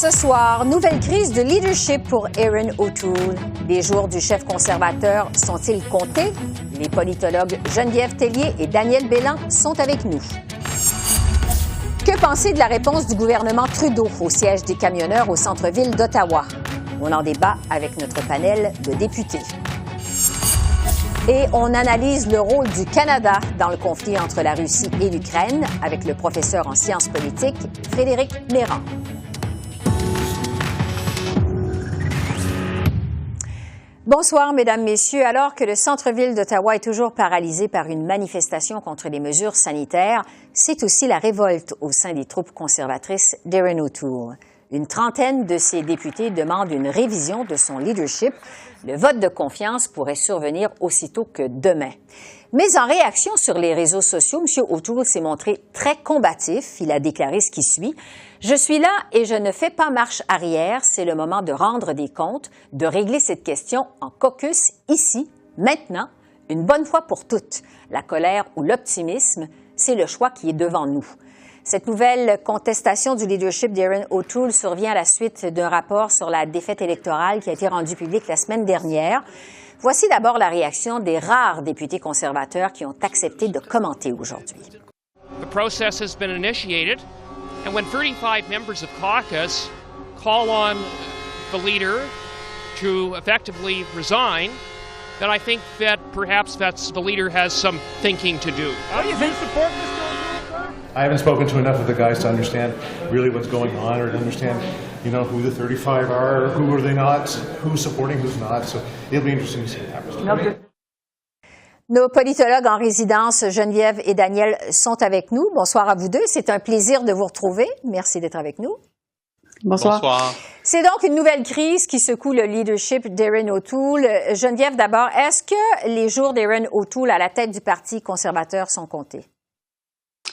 Ce soir, nouvelle crise de leadership pour Erin O'Toole. Les jours du chef conservateur sont-ils comptés? Les politologues Geneviève Tellier et Daniel Bélan sont avec nous. Que penser de la réponse du gouvernement Trudeau au siège des camionneurs au centre-ville d'Ottawa? On en débat avec notre panel de députés. Et on analyse le rôle du Canada dans le conflit entre la Russie et l'Ukraine avec le professeur en sciences politiques Frédéric Mérand. Bonsoir, Mesdames, Messieurs. Alors que le centre-ville d'Ottawa est toujours paralysé par une manifestation contre les mesures sanitaires, c'est aussi la révolte au sein des troupes conservatrices d'Erin O'Toole. Une trentaine de ses députés demandent une révision de son leadership. Le vote de confiance pourrait survenir aussitôt que demain. Mais en réaction sur les réseaux sociaux, M. O'Toole s'est montré très combatif. Il a déclaré ce qui suit. « Je suis là et je ne fais pas marche arrière. C'est le moment de rendre des comptes, de régler cette question en caucus, ici, maintenant, une bonne fois pour toutes. La colère ou l'optimisme, c'est le choix qui est devant nous. » Cette nouvelle contestation du leadership d'Erin O'Toole survient à la suite d'un rapport sur la défaite électorale qui a été rendu public la semaine dernière. Voici d'abord la réaction des rares députés conservateurs qui ont accepté de commenter aujourd'hui. The process has been initiated, and when 35 members of caucus call on the leader to effectively resign, then I think that perhaps the leader has some thinking to do. How do you support Mr. O'Toole? I haven't spoken to enough of the guys to understand really what's going on or to understand, who the 35 are, who are they not, who's supporting, who's not. So it'll be interesting to see what happens. Nos politologues en résidence, Geneviève et Daniel, sont avec nous. Bonsoir à vous deux. C'est un plaisir de vous retrouver. Merci d'être avec nous. Bonsoir. Bonsoir. C'est donc une nouvelle crise qui secoue le leadership d'Erin O'Toole. Geneviève, d'abord, est-ce que les jours d'Erin O'Toole à la tête du Parti conservateur sont comptés?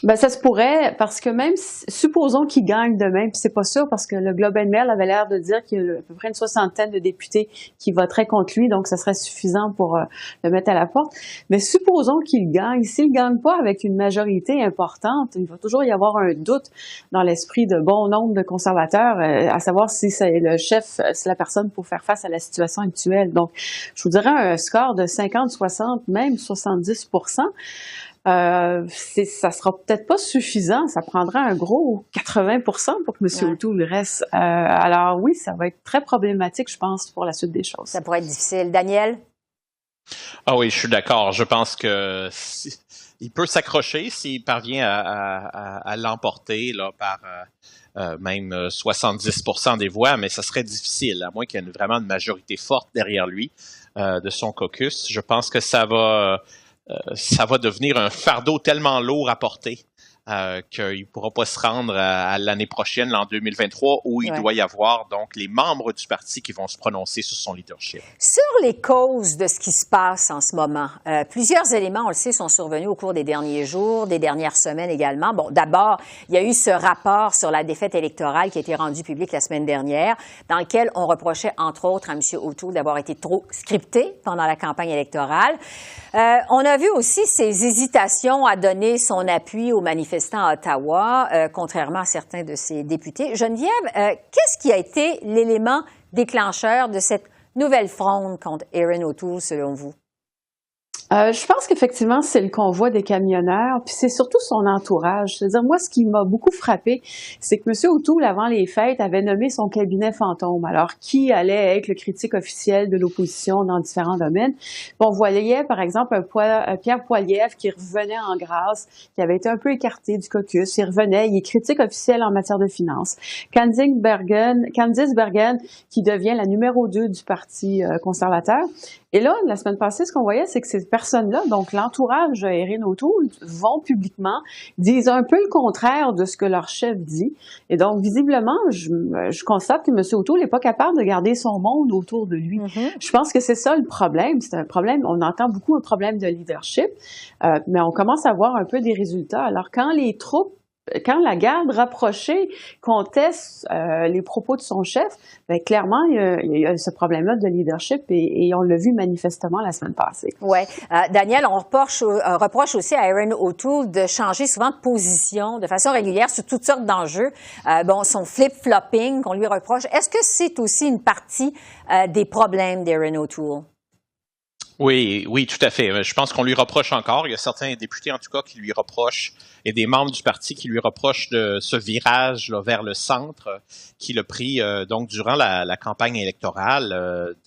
Ben ça se pourrait, parce que même, supposons qu'il gagne demain, puis c'est pas sûr, parce que le Globe and Mail avait l'air de dire qu'il y a à peu près une soixantaine de députés qui voteraient contre lui, donc ça serait suffisant pour le mettre à la porte. Mais supposons qu'il gagne. S'il gagne pas avec une majorité importante, il va toujours y avoir un doute dans l'esprit de bon nombre de conservateurs, à savoir si c'est le chef, c'est la personne pour faire face à la situation actuelle. Donc, je vous dirais un score de 50, 60, même 70%. Ça sera peut-être pas suffisant. Ça prendra un gros 80% pour que M. O'Toole reste. Alors oui, ça va être très problématique, je pense, pour la suite des choses. Ça pourrait être difficile. Daniel? Ah oui, je suis d'accord. Je pense que il peut s'accrocher s'il parvient à l'emporter là, par même 70% des voix, mais ça serait difficile, à moins qu'il y ait vraiment une majorité forte derrière lui de son caucus. Je pense que ça va devenir un fardeau tellement lourd à porter qu'il ne pourra pas se rendre à l'année prochaine, en 2023, où il doit y avoir donc les membres du parti qui vont se prononcer sur son leadership. Sur les causes de ce qui se passe en ce moment, plusieurs éléments, on le sait, sont survenus au cours des derniers jours, des dernières semaines également. Bon, d'abord, il y a eu ce rapport sur la défaite électorale qui a été rendu public la semaine dernière, dans lequel on reprochait, entre autres, à M. O'Toole d'avoir été trop scripté pendant la campagne électorale. On a vu aussi ses hésitations à donner son appui aux manifestants à Ottawa, contrairement à certains de ses députés. Geneviève, qu'est-ce qui a été l'élément déclencheur de cette nouvelle fronde contre Erin O'Toole, selon vous? Je pense qu'effectivement, c'est le convoi des camionneurs, puis c'est surtout son entourage. C'est-à-dire, moi, ce qui m'a beaucoup frappé, c'est que M. O'Toole, avant les fêtes, avait nommé son cabinet fantôme. Alors, qui allait être le critique officiel de l'opposition dans différents domaines? Puis on voyait, par exemple, Pierre Poilievre qui revenait en grâce, qui avait été un peu écarté du caucus. Il revenait, il est critique officiel en matière de finances. Candice Bergen, qui devient la numéro 2 du Parti conservateur. Et là, la semaine passée, ce qu'on voyait, c'est que ces personnes-là, donc l'entourage d'Erin O'Toole, vont publiquement, disent un peu le contraire de ce que leur chef dit. Et donc, visiblement, je constate que M. O'Toole n'est pas capable de garder son monde autour de lui. Mm-hmm. Je pense que c'est ça le problème. C'est un problème, on entend beaucoup un problème de leadership, mais on commence à voir un peu des résultats. Alors, quand les troupes quand la garde rapprochée conteste les propos de son chef, bien, clairement, il y a ce problème-là de leadership et on l'a vu manifestement la semaine passée. Oui. Daniel, on reproche aussi à Erin O'Toole de changer souvent de position de façon régulière sur toutes sortes d'enjeux. Son flip-flopping qu'on lui reproche, est-ce que c'est aussi une partie des problèmes d'Erin O'Toole? Oui, oui, tout à fait. Je pense qu'on lui reproche encore. Il y a certains députés, en tout cas, qui lui reprochent, et des membres du parti qui lui reprochent de ce virage là, vers le centre qu'il a pris donc durant la campagne électorale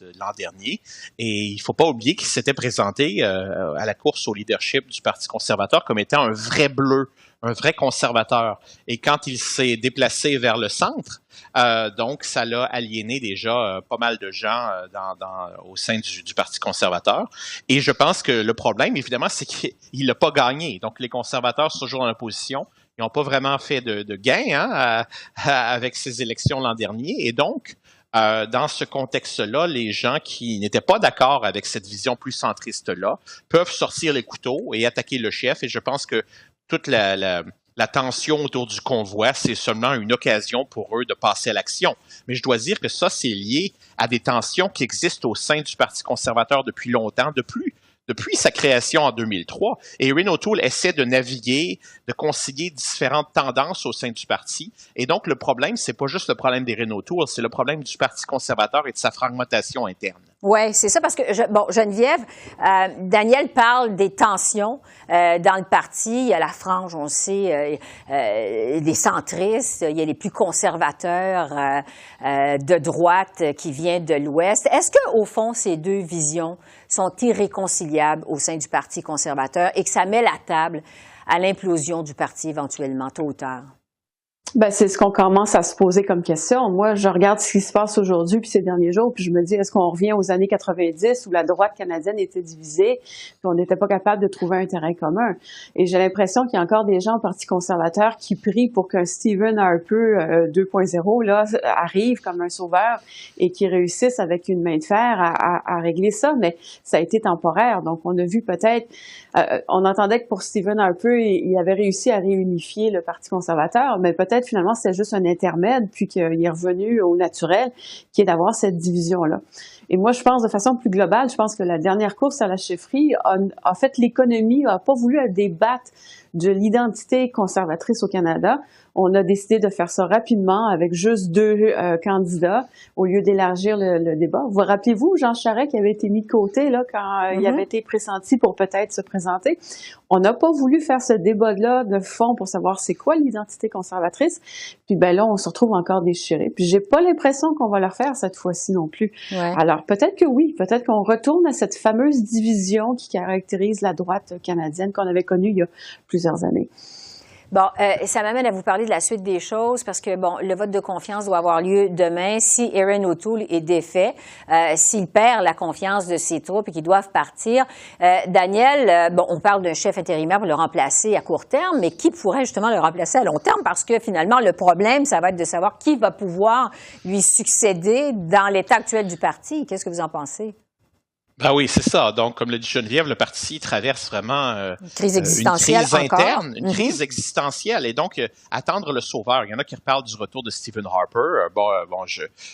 de l'an dernier. Et il faut pas oublier qu'il s'était présenté à la course au leadership du Parti conservateur comme étant un vrai bleu, un vrai conservateur. Et quand il s'est déplacé vers le centre, donc ça l'a aliéné déjà pas mal de gens au sein du Parti conservateur. Et je pense que le problème, évidemment, c'est qu'il n'a pas gagné. Donc les conservateurs sont toujours dans l'opposition. Ils n'ont pas vraiment fait de gain avec ces élections l'an dernier. Et donc, dans ce contexte-là, les gens qui n'étaient pas d'accord avec cette vision plus centriste-là peuvent sortir les couteaux et attaquer le chef. Et je pense que toute la tension autour du convoi, c'est seulement une occasion pour eux de passer à l'action. Mais je dois dire que ça, c'est lié à des tensions qui existent au sein du Parti conservateur depuis longtemps, depuis sa création en 2003. Et Erin O'Toole essaie de naviguer, de concilier différentes tendances au sein du parti. Et donc, le problème, c'est pas juste le problème d'Erin O'Toole, c'est le problème du Parti conservateur et de sa fragmentation interne. Oui, c'est ça, parce que, Geneviève, Daniel parle des tensions dans le parti. Il y a la frange, on le sait, des centristes, il y a les plus conservateurs de droite qui viennent de l'Ouest. Est-ce qu'au fond, ces deux visions sont irréconciliables au sein du Parti conservateur et que ça met la table à l'implosion du parti éventuellement, tôt ou tard? Ben, c'est ce qu'on commence à se poser comme question. Moi, je regarde ce qui se passe aujourd'hui puis ces derniers jours, puis je me dis, est-ce qu'on revient aux années 90 où la droite canadienne était divisée, puis on n'était pas capable de trouver un terrain commun? Et j'ai l'impression qu'il y a encore des gens au Parti conservateur qui prient pour qu'un Stephen Harper 2.0 là arrive comme un sauveur et qui réussisse avec une main de fer à régler ça, mais ça a été temporaire. Donc, on a vu peut-être, on entendait que pour Stephen Harper, il avait réussi à réunifier le Parti conservateur, mais peut-être finalement, c'était juste un intermède, puis qu'il est revenu au naturel, qui est d'avoir cette division-là. Et moi, je pense de façon plus globale, je pense que la dernière course à la chefferie, en fait, l'économie n'a pas voulu débattre de l'identité conservatrice au Canada. On a décidé de faire ça rapidement avec juste 2 candidats au lieu d'élargir le débat. Vous rappelez-vous, Jean Charest qui avait été mis de côté là quand il avait été pressenti pour peut-être se présenter. On n'a pas voulu faire ce débat-là de fond pour savoir c'est quoi l'identité conservatrice. Puis ben là, on se retrouve encore déchirés. Puis j'ai pas l'impression qu'on va le refaire cette fois-ci non plus. Ouais. Alors peut-être que oui, peut-être qu'on retourne à cette fameuse division qui caractérise la droite canadienne qu'on avait connue il y a plusieurs années. Bon, ça m'amène à vous parler de la suite des choses parce que, bon, le vote de confiance doit avoir lieu demain. Si Erin O'Toole est défait, s'il perd la confiance de ses troupes et qu'ils doivent partir, Daniel, bon, on parle d'un chef intérimaire pour le remplacer à court terme, mais qui pourrait justement le remplacer à long terme? Parce que finalement, le problème, ça va être de savoir qui va pouvoir lui succéder dans l'état actuel du parti. Qu'est-ce que vous en pensez? Ben oui, c'est ça. Donc, comme le dit Geneviève, le parti traverse vraiment une crise existentielle, une crise interne, une crise existentielle. Et donc, attendre le sauveur. Il y en a qui reparlent du retour de Stephen Harper.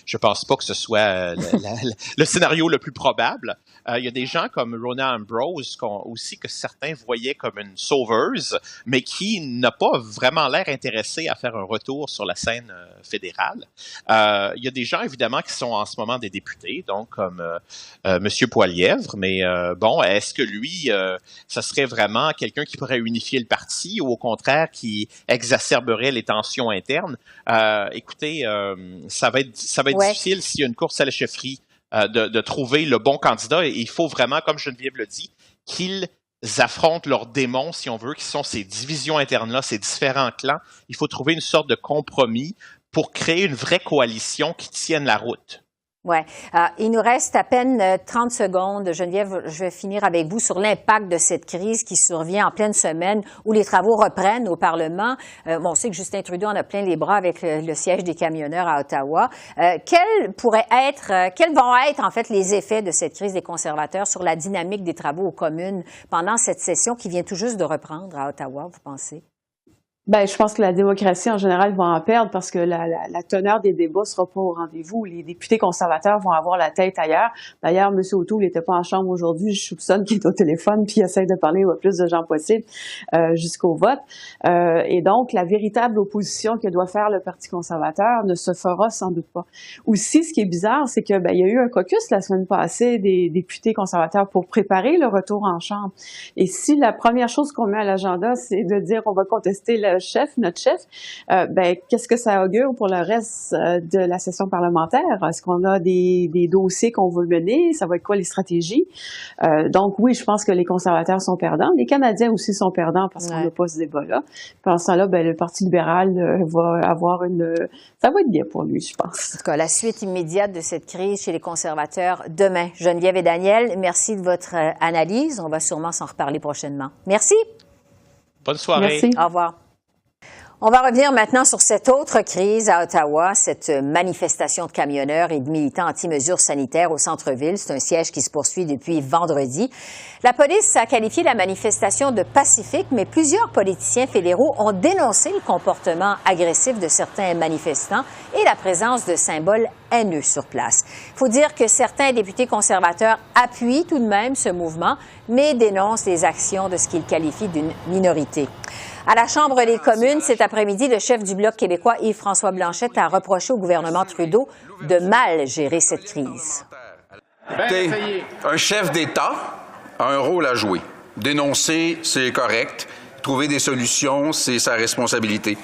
Je pense pas que ce soit le scénario le plus probable. Il y a des gens comme Rona Ambrose aussi que certains voyaient comme une sauveuse, mais qui n'a pas vraiment l'air intéressée à faire un retour sur la scène fédérale. Il y a des gens, évidemment, qui sont en ce moment des députés, donc comme Monsieur Poilievre, mais bon, est-ce que lui, ça serait vraiment quelqu'un qui pourrait unifier le parti ou au contraire qui exacerberait les tensions internes? Écoutez, ça va être difficile s'il y a une course à la chefferie de trouver le bon candidat. Et il faut vraiment, comme Geneviève le dit, qu'ils affrontent leurs démons, si on veut, qui sont ces divisions internes-là, ces différents clans. Il faut trouver une sorte de compromis pour créer une vraie coalition qui tienne la route. Oui. Il nous reste à peine 30 secondes. Geneviève, je vais finir avec vous sur l'impact de cette crise qui survient en pleine semaine où les travaux reprennent au Parlement. On sait que Justin Trudeau en a plein les bras avec le siège des camionneurs à Ottawa. Quels vont être en fait les effets de cette crise des conservateurs sur la dynamique des travaux aux communes pendant cette session qui vient tout juste de reprendre à Ottawa, vous pensez? Ben, je pense que la démocratie en général va en perdre parce que la teneur des débats sera pas au rendez-vous. Les députés conservateurs vont avoir la tête ailleurs. D'ailleurs, M. O'Toole n'était pas en chambre aujourd'hui. Je soupçonne qu'il est au téléphone puis il essaie de parler au plus de gens possible jusqu'au vote. Et donc, la véritable opposition que doit faire le Parti conservateur ne se fera sans doute pas. Aussi, ce qui est bizarre, c'est que il y a eu un caucus la semaine passée des députés conservateurs pour préparer le retour en chambre. Et si la première chose qu'on met à l'agenda, c'est de dire on va contester notre chef, qu'est-ce que ça augure pour le reste de la session parlementaire? Est-ce qu'on a des dossiers qu'on veut mener? Ça va être quoi les stratégies? Donc oui, je pense que les conservateurs sont perdants. Les Canadiens aussi sont perdants parce qu'on n'a pas ce débat-là. Pendant ce temps-là, le Parti libéral va avoir ça va être bien pour lui, je pense. En tout cas, la suite immédiate de cette crise chez les conservateurs demain. Geneviève et Daniel, merci de votre analyse. On va sûrement s'en reparler prochainement. Merci. Bonne soirée. Merci. Au revoir. On va revenir maintenant sur cette autre crise à Ottawa, cette manifestation de camionneurs et de militants anti-mesures sanitaires au centre-ville. C'est un siège qui se poursuit depuis vendredi. La police a qualifié la manifestation de pacifique, mais plusieurs politiciens fédéraux ont dénoncé le comportement agressif de certains manifestants et la présence de symboles haineux sur place. Il faut dire que certains députés conservateurs appuient tout de même ce mouvement, mais dénoncent les actions de ce qu'ils qualifient d'une minorité. À la Chambre des communes, cet après-midi, le chef du Bloc québécois, Yves-François Blanchet, a reproché au gouvernement Trudeau de mal gérer cette crise. Un chef d'État a un rôle à jouer. Dénoncer, c'est correct. Trouver des solutions, c'est sa responsabilité.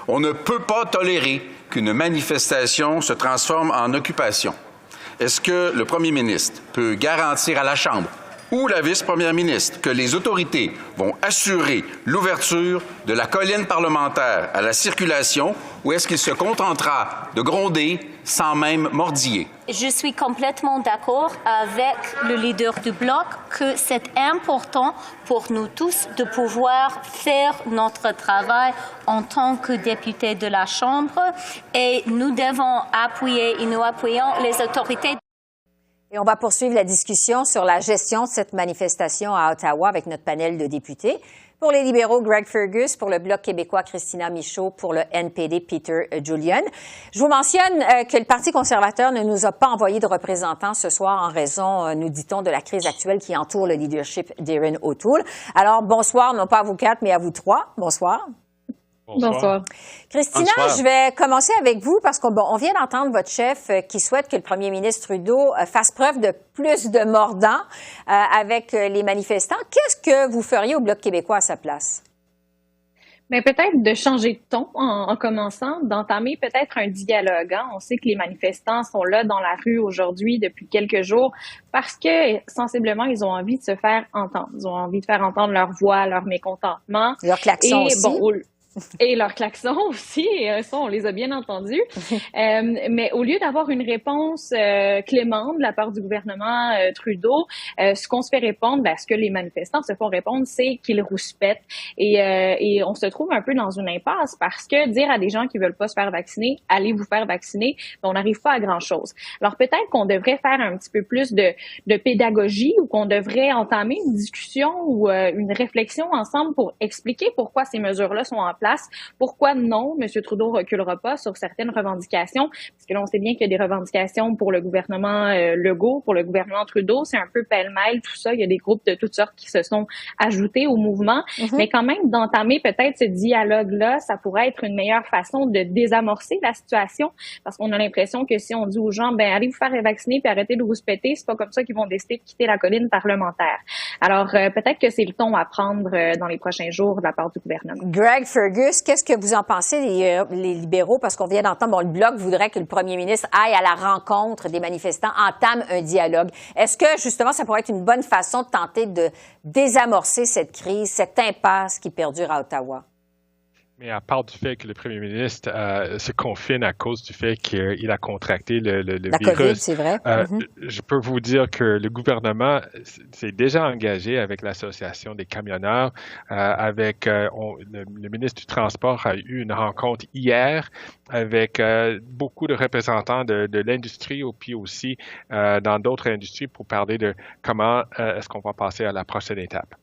On ne peut pas tolérer qu'une manifestation se transforme en occupation. Est-ce que le premier ministre peut garantir à la Chambre ou la vice-première ministre que les autorités vont assurer l'ouverture de la colline parlementaire à la circulation ou est-ce qu'il se contentera de gronder sans même mordiller? Je suis complètement d'accord avec le leader du Bloc que c'est important pour nous tous de pouvoir faire notre travail en tant que députés de la Chambre et nous devons appuyer et nous appuyons les autorités. Et on va poursuivre la discussion sur la gestion de cette manifestation à Ottawa avec notre panel de députés. Pour les libéraux, Greg Fergus. Pour le Bloc québécois, Christina Michaud. Pour le NPD, Peter Julian. Je vous mentionne que le Parti conservateur ne nous a pas envoyé de représentants ce soir en raison, nous dit-on, de la crise actuelle qui entoure le leadership d'Erin O'Toole. Alors, bonsoir, non pas à vous quatre, mais à vous trois. Bonsoir. Bonsoir. Christina, Bonsoir. je vais commencer avec vous parce qu'on vient d'entendre votre chef qui souhaite que le premier ministre Trudeau fasse preuve de plus de mordant avec les manifestants. Qu'est-ce que vous feriez au Bloc québécois à sa place? Mais peut-être de changer de ton en commençant, d'entamer peut-être un dialogue. On sait que les manifestants sont là dans la rue aujourd'hui depuis quelques jours parce que sensiblement, ils ont envie de se faire entendre. Ils ont envie de faire entendre leur voix, leur mécontentement. Leur klaxon aussi. Et leurs klaxons aussi, ça, on les a bien entendus. Mais au lieu d'avoir une réponse clémente de la part du gouvernement Trudeau, ce qu'on se fait répondre, ce que les manifestants se font répondre, c'est qu'ils rouspètent. Et on se trouve un peu dans une impasse parce que dire à des gens qui veulent pas se faire vacciner, allez vous faire vacciner, on n'arrive pas à grand-chose. Alors peut-être qu'on devrait faire un petit peu plus de pédagogie ou qu'on devrait entamer une discussion ou une réflexion ensemble pour expliquer pourquoi ces mesures-là sont en place. Pourquoi non, M. Trudeau reculera pas sur certaines revendications? Parce que là, on sait bien qu'il y a des revendications pour le gouvernement Legault, pour le gouvernement Trudeau. C'est un peu pêle-mêle, tout ça. Il y a des groupes de toutes sortes qui se sont ajoutés au mouvement. Mais quand même, d'entamer peut-être ce dialogue-là, ça pourrait être une meilleure façon de désamorcer la situation. Parce qu'on a l'impression que si on dit aux gens, allez vous faire vacciner puis arrêtez de vous péter, c'est pas comme ça qu'ils vont décider de quitter la colline parlementaire. Alors, peut-être que c'est le ton à prendre dans les prochains jours de la part du gouvernement. Greg Fergus, qu'est-ce que vous en pensez, les libéraux? Parce qu'on vient d'entendre, le Bloc voudrait que le premier ministre aille à la rencontre des manifestants, entame un dialogue. Est-ce que, justement, ça pourrait être une bonne façon de tenter de désamorcer cette crise, cette impasse qui perdure à Ottawa? Mais à part du fait que le premier ministre se confine à cause du fait qu'il a contracté le La virus, COVID, c'est vrai. je peux vous dire que le gouvernement s'est déjà engagé avec l'Association des camionneurs, le ministre du Transport a eu une rencontre hier avec beaucoup de représentants de l'industrie, puis aussi dans d'autres industries pour parler de comment est-ce qu'on va passer à la prochaine étape.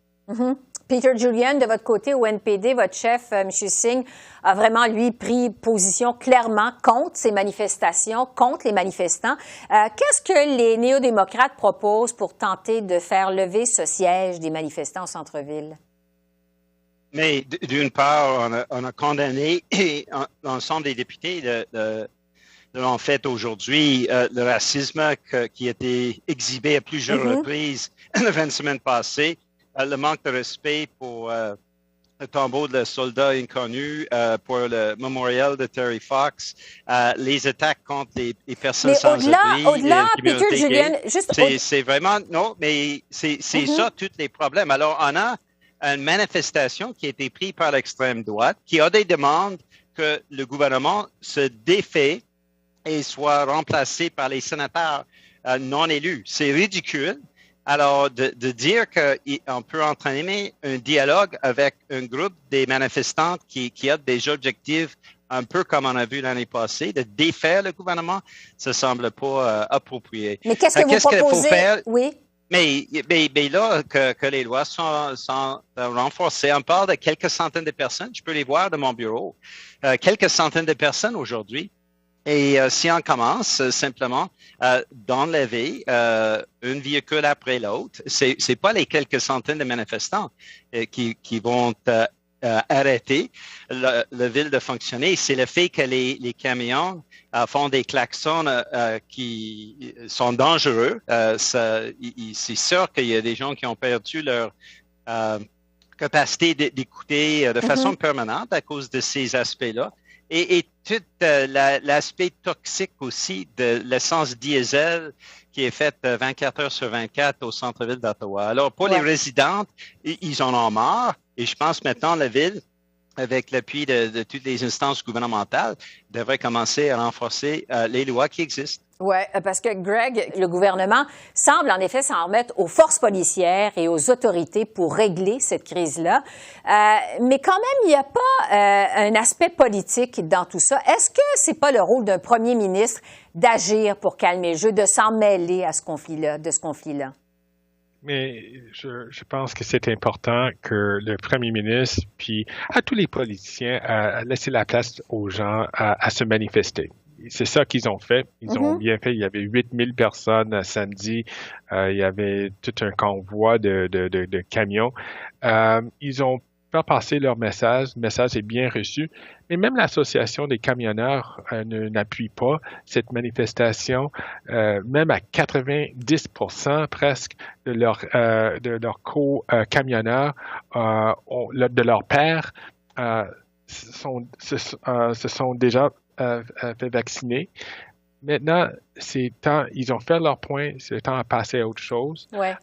Peter Julian, de votre côté, au NPD, votre chef, M. Singh, a vraiment, lui, pris position clairement contre ces manifestations, contre les manifestants. Qu'est-ce que les néo-démocrates proposent pour tenter de faire lever ce siège des manifestants au centre-ville? Mais d'une part, on a condamné l'ensemble des députés de l'ont fait aujourd'hui, le racisme qui a été exhibé à plusieurs reprises les 20 semaines passées, le manque de respect pour le tombeau de soldat inconnu, pour le mémorial de Terry Fox, les attaques contre les personnes sans abri. Mais au-delà, Peter Julian, juste... C'est vraiment... Non, mais c'est ça, tous les problèmes. Alors, on a une manifestation qui a été prise par l'extrême droite, qui a des demandes que le gouvernement se défait et soit remplacé par les sénateurs non élus. C'est ridicule. Alors, de dire qu'on peut entraîner un dialogue avec un groupe des manifestants qui a des objectifs un peu comme on a vu l'année passée, de défaire le gouvernement, ça semble pas approprié. Mais qu'est-ce que vous proposez? Faire? Oui. Mais là, que les lois sont renforcées, on parle de quelques centaines de personnes, je peux les voir de mon bureau, quelques centaines de personnes aujourd'hui. Et si on commence simplement d'enlever un véhicule après l'autre, c'est pas les quelques centaines de manifestants qui vont arrêter la ville de fonctionner. C'est le fait que les camions font des klaxons qui sont dangereux. C'est sûr qu'il y a des gens qui ont perdu leur capacité d'écouter de façon permanente à cause de ces aspects-là. Et tout l'aspect toxique aussi de l'essence diesel qui est faite 24 heures sur 24 au centre-ville d'Ottawa. Alors, pour les résidentes, ils en ont marre. Et je pense maintenant la ville, avec l'appui de toutes les instances gouvernementales, devrait commencer à renforcer les lois qui existent. Oui, parce que, Greg, le gouvernement semble en effet s'en remettre aux forces policières et aux autorités pour régler cette crise-là. Mais quand même, il n'y a pas un aspect politique dans tout ça. Est-ce que c'est pas le rôle d'un premier ministre d'agir pour calmer le jeu, de s'en mêler à ce conflit-là? Mais je pense que c'est important que le premier ministre, puis à tous les politiciens, laissent la place aux gens à se manifester. C'est ça qu'ils ont fait. Ils ont bien fait. Il y avait 8000 personnes samedi. Il y avait tout un convoi de camions. Ils ont fait passer leur message. Le message est bien reçu. Mais même l'association des camionneurs n'appuie pas cette manifestation. Même à 90% presque de leurs co-camionneurs, de leurs pairs, se sont déjà fait vacciner. Maintenant, ils ont fait leur point, c'est le temps à passer à autre chose. Ouais.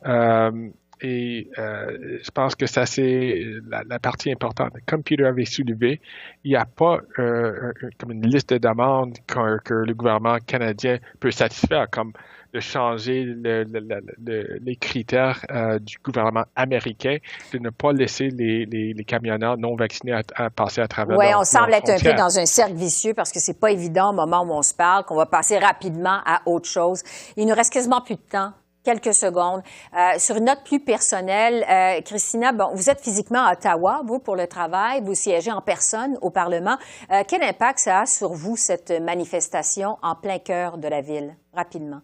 Je pense que ça, c'est la partie importante. Comme Peter avait soulevé, il n'y a pas comme une liste de demandes que le gouvernement canadien peut satisfaire, comme de changer les critères du gouvernement américain, de ne pas laisser les camionneurs non vaccinés à passer à travers Oui, leur on semble être un peu frontières. dans un cercle vicieux parce que c'est pas évident au moment où on se parle, qu'on va passer rapidement à autre chose. Il nous reste quasiment plus de temps. Quelques secondes. Sur une note plus personnelle, Christina, bon, vous êtes physiquement à Ottawa, vous, pour le travail, vous siégez en personne au Parlement. Quel impact ça a sur vous, cette manifestation en plein cœur de la ville? Rapidement.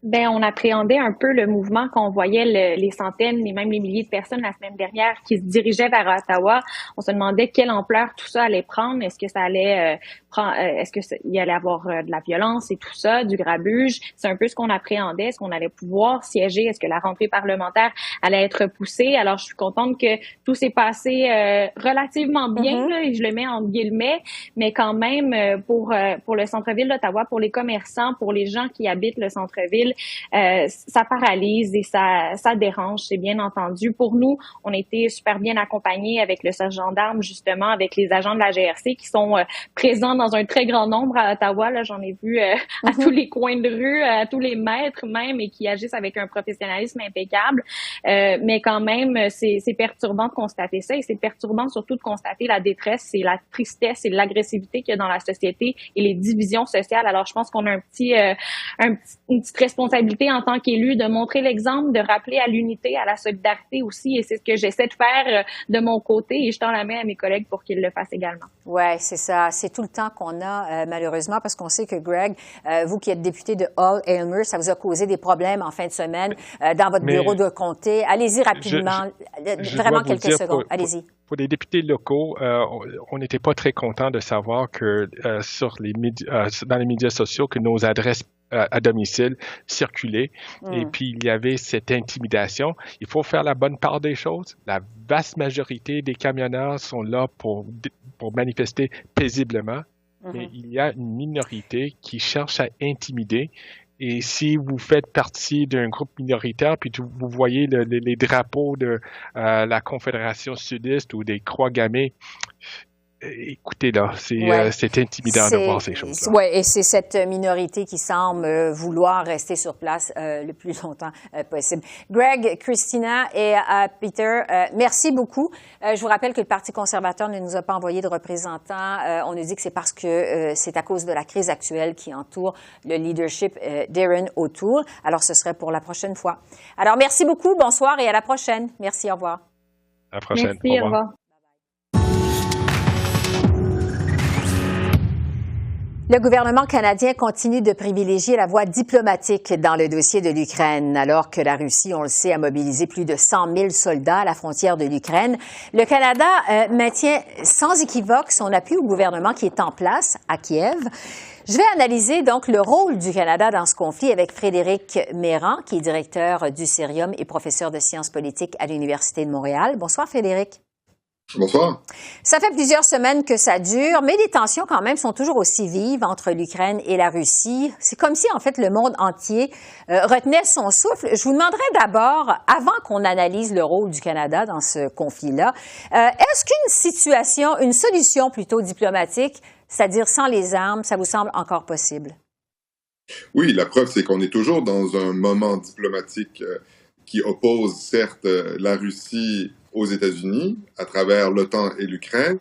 Ben, on appréhendait un peu le mouvement qu'on voyait les centaines et même les milliers de personnes la semaine dernière qui se dirigeaient vers Ottawa. On se demandait quelle ampleur tout ça allait prendre. Est-ce que ça allait il y allait avoir de la violence et tout ça, du grabuge? C'est un peu ce qu'on appréhendait. Est-ce qu'on allait pouvoir siéger? Est-ce que la rentrée parlementaire allait être repoussée? Alors, je suis contente que tout s'est passé relativement bien, là, et je le mets en guillemets, mais quand même, pour le centre-ville d'Ottawa, pour les commerçants, pour les gens qui habitent le centre-ville, ça paralyse et ça dérange, c'est bien entendu. Pour nous, on a été super bien accompagnés avec le sergent d'armes, justement, avec les agents de la GRC qui sont présents dans un très grand nombre à Ottawa. Là, j'en ai vu à tous les coins de rue, à tous les mètres même, et qui agissent avec un professionnalisme impeccable. Mais quand même, c'est perturbant de constater ça, et c'est perturbant surtout de constater la détresse et la tristesse et l'agressivité qu'il y a dans la société et les divisions sociales. Alors, je pense qu'on a une petite responsabilité en tant qu'élu de montrer l'exemple, de rappeler à l'unité, à la solidarité aussi, et c'est ce que j'essaie de faire de mon côté, et je tends la main à mes collègues pour qu'ils le fassent également. Oui, c'est ça. C'est tout le temps qu'on a, malheureusement, parce qu'on sait que, Greg, vous qui êtes député de Hull-Aylmer, ça vous a causé des problèmes en fin de semaine dans votre bureau de comté. Allez-y rapidement, vraiment quelques secondes. Allez-y. Pour les députés locaux, on n'était pas très contents de savoir que dans les médias sociaux, que nos adresses à domicile circulaient. Et puis, il y avait cette intimidation. Il faut faire la bonne part des choses. La vaste majorité des camionneurs sont là pour manifester paisiblement. Mais il y a une minorité qui cherche à intimider. Et si vous faites partie d'un groupe minoritaire, puis vous voyez les drapeaux de la Confédération sudiste ou des croix gammées, écoutez, là, c'est intimidant de voir ces choses-là. Oui, et c'est cette minorité qui semble vouloir rester sur place le plus longtemps possible. Greg, Christina et Peter, merci beaucoup. Je vous rappelle que le Parti conservateur ne nous a pas envoyé de représentants. On nous dit que c'est parce que c'est à cause de la crise actuelle qui entoure le leadership d'Erin O'Toole. Alors, ce serait pour la prochaine fois. Alors, merci beaucoup. Bonsoir et à la prochaine. Merci. Au revoir. À la prochaine. Merci. Au revoir. Le gouvernement canadien continue de privilégier la voie diplomatique dans le dossier de l'Ukraine, alors que la Russie, on le sait, a mobilisé plus de 100 000 soldats à la frontière de l'Ukraine. Le Canada maintient sans équivoque son appui au gouvernement qui est en place à Kiev. Je vais analyser donc le rôle du Canada dans ce conflit avec Frédéric Mérand, qui est directeur du Cerium et professeur de sciences politiques à l'Université de Montréal. Bonsoir Frédéric. Bonsoir. Ça fait plusieurs semaines que ça dure, mais les tensions quand même sont toujours aussi vives entre l'Ukraine et la Russie. C'est comme si en fait le monde entier retenait son souffle. Je vous demanderais d'abord, avant qu'on analyse le rôle du Canada dans ce conflit-là, est-ce une solution plutôt diplomatique, c'est-à-dire sans les armes, ça vous semble encore possible? Oui, la preuve, c'est qu'on est toujours dans un moment diplomatique qui oppose certes la Russie aux États-Unis à travers l'OTAN et l'Ukraine,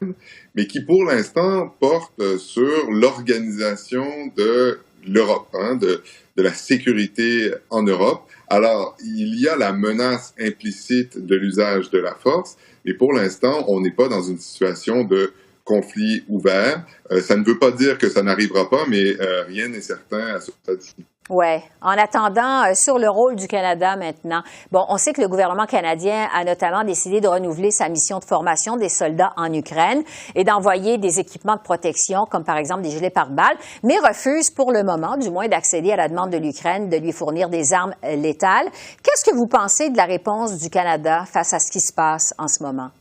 mais qui pour l'instant porte sur l'organisation de l'Europe, de la sécurité en Europe. Alors, il y a la menace implicite de l'usage de la force, mais pour l'instant, on n'est pas dans une situation de conflit ouvert. Ça ne veut pas dire que ça n'arrivera pas, mais rien n'est certain à ce stade-ci. Oui. En attendant, sur le rôle du Canada maintenant, bon, on sait que le gouvernement canadien a notamment décidé de renouveler sa mission de formation des soldats en Ukraine et d'envoyer des équipements de protection, comme par exemple des gilets pare-balles, mais refuse pour le moment, du moins, d'accéder à la demande de l'Ukraine de lui fournir des armes létales. Qu'est-ce que vous pensez de la réponse du Canada face à ce qui se passe en ce moment?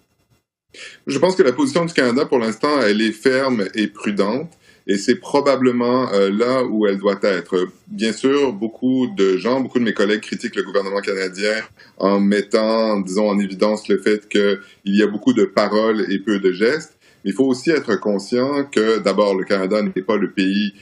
Je pense que la position du Canada, pour l'instant, elle est ferme et prudente. Et c'est probablement là où elle doit être. Bien sûr, beaucoup de mes collègues critiquent le gouvernement canadien en mettant, disons, en évidence le fait qu'il y a beaucoup de paroles et peu de gestes. Mais il faut aussi être conscient que, d'abord, le Canada n'est pas le pays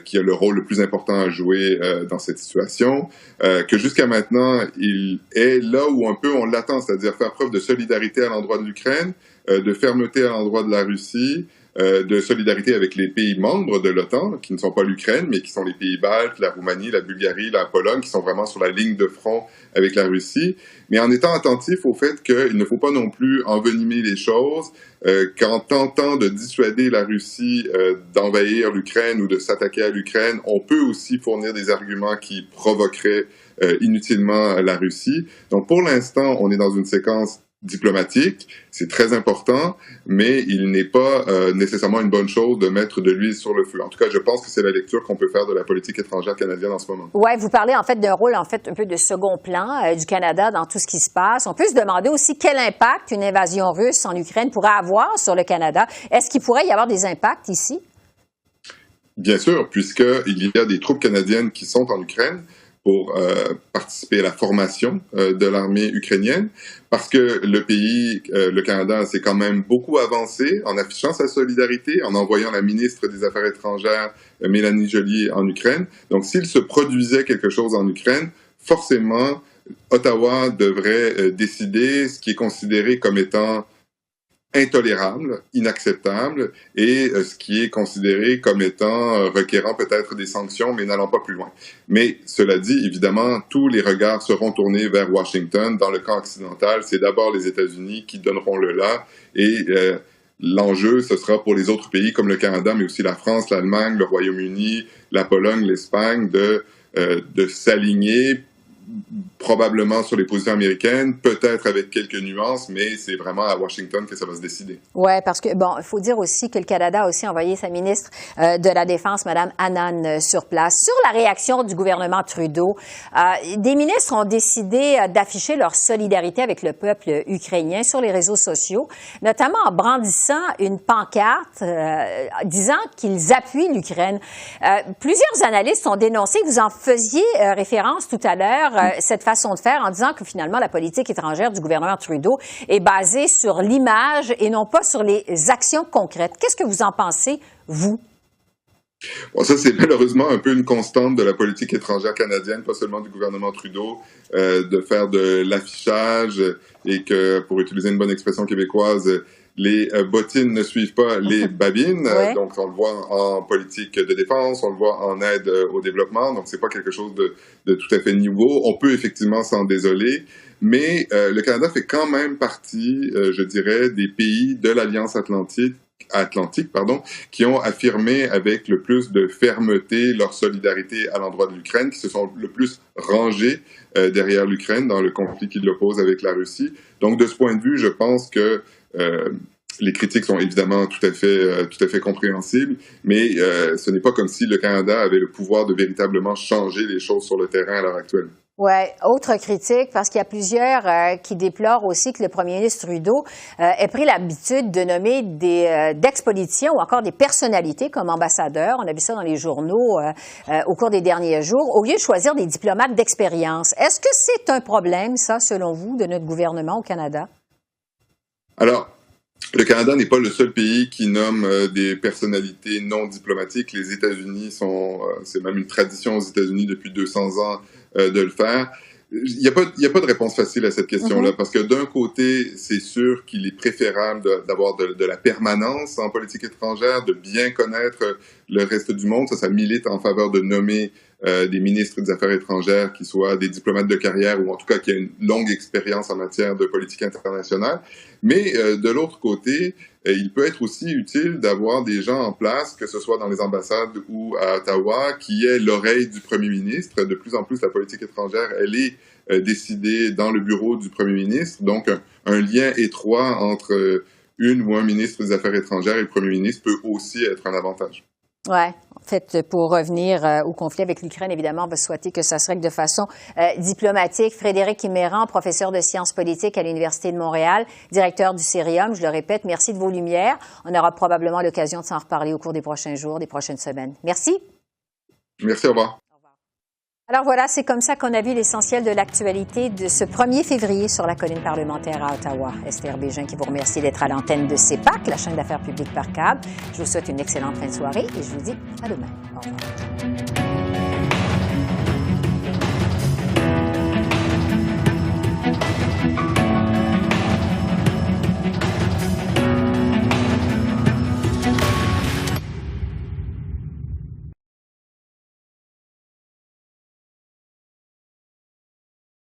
qui a le rôle le plus important à jouer dans cette situation, que jusqu'à maintenant, il est là où un peu on l'attend, c'est-à-dire faire preuve de solidarité à l'endroit de l'Ukraine, de fermeté à l'endroit de la Russie, de solidarité avec les pays membres de l'OTAN, qui ne sont pas l'Ukraine, mais qui sont les pays baltes, la Roumanie, la Bulgarie, la Pologne, qui sont vraiment sur la ligne de front avec la Russie, mais en étant attentif au fait qu'il ne faut pas non plus envenimer les choses, qu'en tentant de dissuader la Russie d'envahir l'Ukraine ou de s'attaquer à l'Ukraine, on peut aussi fournir des arguments qui provoqueraient inutilement la Russie. Donc pour l'instant, on est dans une séquence diplomatique, c'est très important, mais il n'est pas nécessairement une bonne chose de mettre de l'huile sur le feu. En tout cas, je pense que c'est la lecture qu'on peut faire de la politique étrangère canadienne en ce moment. Oui, vous parlez en fait d'un rôle en fait un peu de second plan du Canada dans tout ce qui se passe. On peut se demander aussi quel impact une invasion russe en Ukraine pourrait avoir sur le Canada. Est-ce qu'il pourrait y avoir des impacts ici? Bien sûr, puisqu'il y a des troupes canadiennes qui sont en Ukraine. pour participer à la formation de l'armée ukrainienne, parce que le pays, le Canada, s'est quand même beaucoup avancé en affichant sa solidarité, en envoyant la ministre des Affaires étrangères, Mélanie Joly, en Ukraine. Donc, s'il se produisait quelque chose en Ukraine, forcément, Ottawa devrait décider ce qui est considéré comme étant intolérable, inacceptable, et ce qui est considéré comme étant requérant peut-être des sanctions, mais n'allant pas plus loin. Mais cela dit, évidemment, tous les regards seront tournés vers Washington. Dans le camp occidental, c'est d'abord les États-Unis qui donneront le là, et l'enjeu, ce sera pour les autres pays comme le Canada, mais aussi la France, l'Allemagne, le Royaume-Uni, la Pologne, l'Espagne, de s'aligner probablement sur les positions américaines, peut-être avec quelques nuances, mais c'est vraiment à Washington que ça va se décider. Oui, parce que, bon, il faut dire aussi que le Canada a aussi envoyé sa ministre de la Défense, Mme Annan, sur place. Sur la réaction du gouvernement Trudeau, des ministres ont décidé d'afficher leur solidarité avec le peuple ukrainien sur les réseaux sociaux, notamment en brandissant une pancarte disant qu'ils appuient l'Ukraine. Plusieurs analystes ont dénoncé, vous en faisiez référence tout à l'heure, cette façon de faire en disant que finalement la politique étrangère du gouvernement Trudeau est basée sur l'image et non pas sur les actions concrètes. Qu'est-ce que vous en pensez, vous? Bon, ça, c'est malheureusement un peu une constante de la politique étrangère canadienne, pas seulement du gouvernement Trudeau, de faire de l'affichage et que, pour utiliser une bonne expression québécoise, les bottines ne suivent pas les babines. Ouais. Donc, on le voit en politique de défense, on le voit en aide au développement. Donc, c'est pas quelque chose de tout à fait nouveau. On peut effectivement s'en désoler, mais le Canada fait quand même partie, je dirais, des pays de l'Alliance Atlantique, qui ont affirmé avec le plus de fermeté leur solidarité à l'endroit de l'Ukraine, qui se sont le plus rangés derrière l'Ukraine dans le conflit qui l'oppose avec la Russie. Donc, de ce point de vue, je pense que les critiques sont évidemment tout à fait compréhensibles, mais ce n'est pas comme si le Canada avait le pouvoir de véritablement changer les choses sur le terrain à l'heure actuelle. Ouais, autre critique, parce qu'il y a plusieurs qui déplorent aussi que le premier ministre Trudeau ait pris l'habitude de nommer d'ex-politiciens ou encore des personnalités comme ambassadeurs. On a vu ça dans les journaux au cours des derniers jours, au lieu de choisir des diplomates d'expérience. Est-ce que c'est un problème, ça, selon vous, de notre gouvernement au Canada? Alors, le Canada n'est pas le seul pays qui nomme des personnalités non diplomatiques. Les États-Unis c'est même une tradition aux États-Unis depuis 200 ans de le faire. Il n'y a pas de réponse facile à cette question-là, parce que d'un côté, c'est sûr qu'il est préférable d'avoir de la permanence en politique étrangère, de bien connaître le reste du monde. Ça milite en faveur de nommer des ministres des Affaires étrangères qui soient des diplomates de carrière ou en tout cas qui aient une longue expérience en matière de politique internationale. Mais de l'autre côté, il peut être aussi utile d'avoir des gens en place, que ce soit dans les ambassades ou à Ottawa, qui aient l'oreille du premier ministre. De plus en plus, la politique étrangère, elle est décidée dans le bureau du premier ministre. Donc, un lien étroit entre une ou un ministre des Affaires étrangères et le premier ministre peut aussi être un avantage. Ouais. En fait, pour revenir au conflit avec l'Ukraine, évidemment, on va souhaiter que ça se règle de façon diplomatique. Frédéric Méran, professeur de sciences politiques à l'Université de Montréal, directeur du Cérium, je le répète, merci de vos lumières. On aura probablement l'occasion de s'en reparler au cours des prochains jours, des prochaines semaines. Merci. Merci, au revoir. Alors voilà, c'est comme ça qu'on a vu l'essentiel de l'actualité de ce 1er février sur la colline parlementaire à Ottawa. Esther Bégin qui vous remercie d'être à l'antenne de CEPAC, la chaîne d'affaires publiques par câble. Je vous souhaite une excellente fin de soirée et je vous dis à demain. Au revoir.